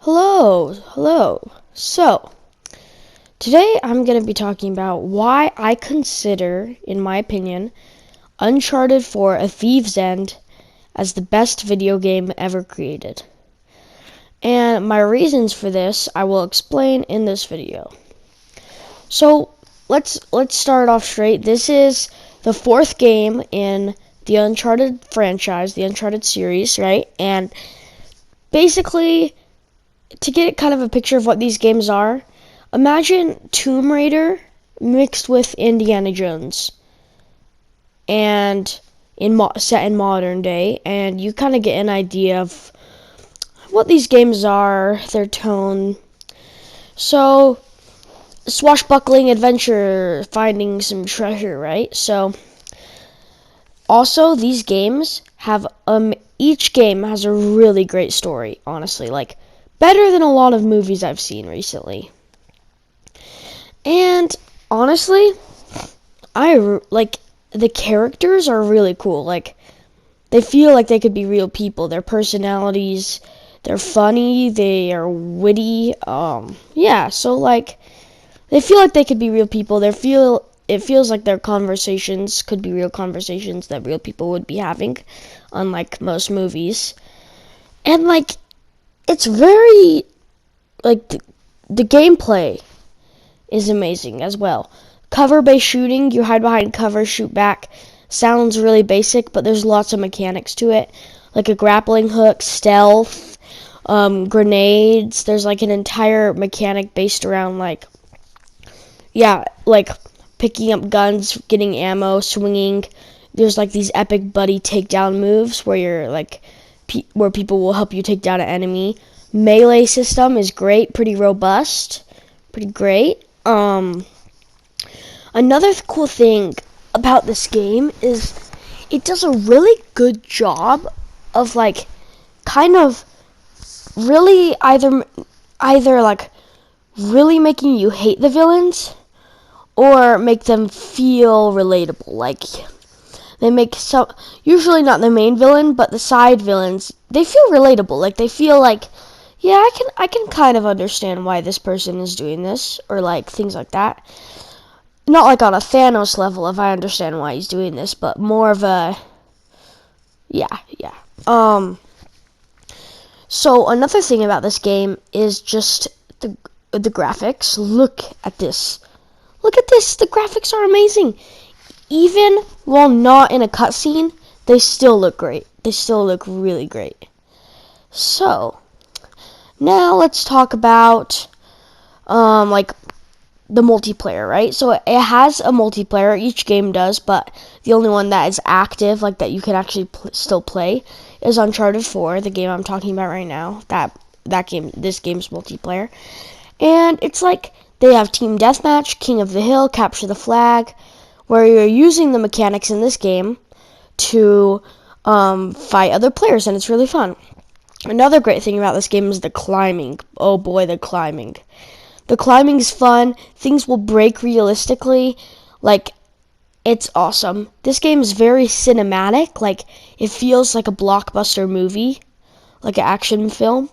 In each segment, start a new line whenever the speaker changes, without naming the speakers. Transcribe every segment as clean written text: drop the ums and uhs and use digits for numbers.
Hello. So, today I'm going to be talking about why I consider, in my opinion, Uncharted 4: A Thief's End as the best video game ever created. And my reasons for this I will explain in this video. So, let's start off straight. This is the fourth game in the Uncharted franchise, the Uncharted series, right? And basically, to get kind of a picture of what these games are, imagine Tomb Raider mixed with Indiana Jones, and set in modern day, and you kind of get an idea of what these games are, their tone. So, swashbuckling adventure, finding some treasure, right? So, also these games have each game has a really great story, honestly, like better than a lot of movies I've seen recently. And honestly, the characters are really cool. Like, they feel like they could be real people. Their personalities, they're funny, they are witty. So like, they feel like they could be real people. It feels like their conversations could be real conversations that real people would be having, unlike most movies. And like, it's very like the gameplay is amazing as well. Cover-based shooting, you hide behind cover, shoot back. Sounds really basic, but there's lots of mechanics to it, like a grappling hook, stealth, grenades. There's like an entire mechanic based around like picking up guns, getting ammo, swinging. There's like these epic buddy takedown moves where you're like where people will help you take down an enemy. Melee system is great, pretty robust, pretty great. Another cool thing about this game is it does a really good job of like kind of really either like really making you hate the villains or make them feel relatable. Like, they make usually not the main villain, but the side villains, they feel relatable. Like, they feel like, yeah, I can kind of understand why this person is doing this, or like things like that. Not like on a Thanos level, if I understand why he's doing this, but more of a yeah. So another thing about this game is just the graphics. Look at this. The graphics are amazing. Even while not in a cutscene, they still look great. They still look really great. So, now let's talk about like the multiplayer, right? So it has a multiplayer, each game does, but the only one that is active, like that you can actually still play, is Uncharted 4, the game I'm talking about right now. This game's multiplayer. And it's like they have Team Deathmatch, King of the Hill, Capture the Flag, where you're using the mechanics in this game to fight other players, and it's really fun. Another great thing about this game is the climbing. Oh boy, the climbing. The climbing is fun. Things will break realistically. Like, it's awesome. This game is very cinematic. Like, it feels like a blockbuster movie, like an action film,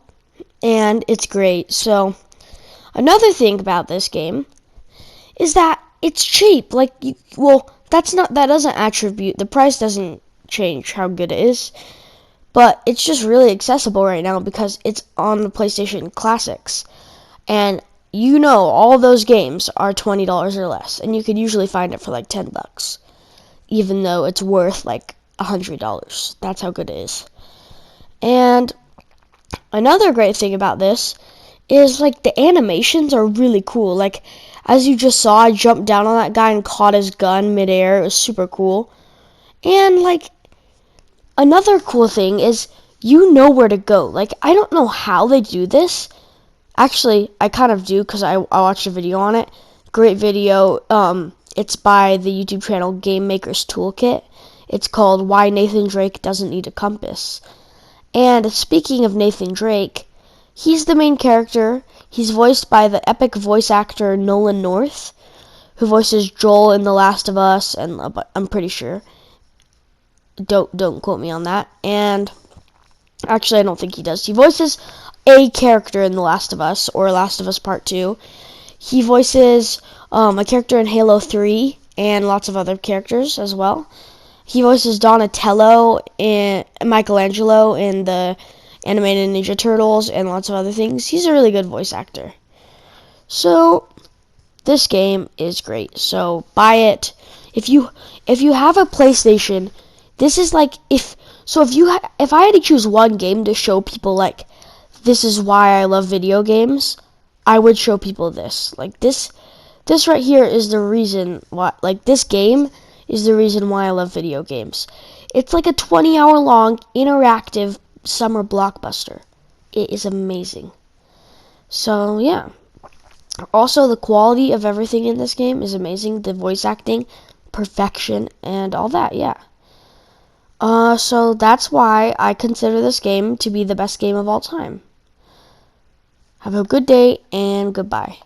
and it's great. So, another thing about this game is that it's cheap. Like, that doesn't attribute, the price doesn't change how good it is, but it's just really accessible right now because it's on the PlayStation Classics. And you know all those games are $20 or less, and you could usually find it for like $10, even though it's worth like $100. That's how good it is. And another great thing about this is like the animations are really cool. Like, as you just saw, I jumped down on that guy and caught his gun midair. It was super cool. And like, another cool thing is you know where to go. Like, I don't know how they do this. Actually, I kind of do because I watched a video on it. Great video. It's by the YouTube channel Game Maker's Toolkit. It's called Why Nathan Drake Doesn't Need a Compass. And speaking of Nathan Drake, he's the main character. He's voiced by the epic voice actor Nolan North, who voices Joel in The Last of Us, and I'm pretty sure. Don't quote me on that. And Actually, I don't think he does. He voices a character in The Last of Us, or Last of Us Part 2. He voices a character in Halo 3 and lots of other characters as well. He voices Donatello and Michelangelo in the animated Ninja Turtles and lots of other things. He's a really good voice actor. So this game is great. So buy it. If you have a PlayStation, this is like if I had to choose one game to show people like this is why I love video games, I would show people this. Like this right here is the reason why, like, this game is the reason why I love video games. It's like a 20-hour long interactive summer blockbuster. It is amazing. So yeah. Also, the quality of everything in this game is amazing. The voice acting, perfection, and all that, yeah. So that's why I consider this game to be the best game of all time. Have a good day, and goodbye.